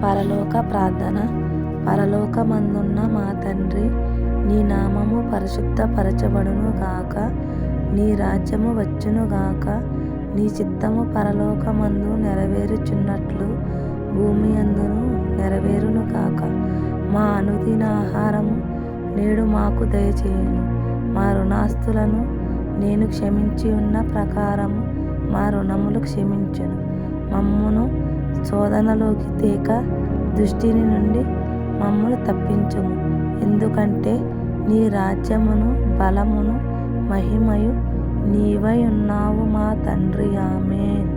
పరలోక ప్రార్థన. పరలోకమందున్న మా తండ్రి, నీ నామము పరిశుద్ధపరచబడును గాక. నీ రాజ్యము వచ్చును గాక. నీ చిత్తము పరలోకమందు నెరవేరుచున్నట్లు భూమి అందును నెరవేరును గాక. మా అనుదిన ఆహారము నేడు మాకు దయచేయుము. మా రుణాస్తులను నేను క్షమించి ఉన్న ప్రకారము మా రుణములు క్షమించును. మమ్మును శోధనలోకి తేక దుష్టిని నుండి మమ్మను తప్పించుము. ఎందుకంటే నీ రాజ్యమును బలమును మహిమయు నీవై ఉన్నావు మా తండ్రి. ఆమేన్.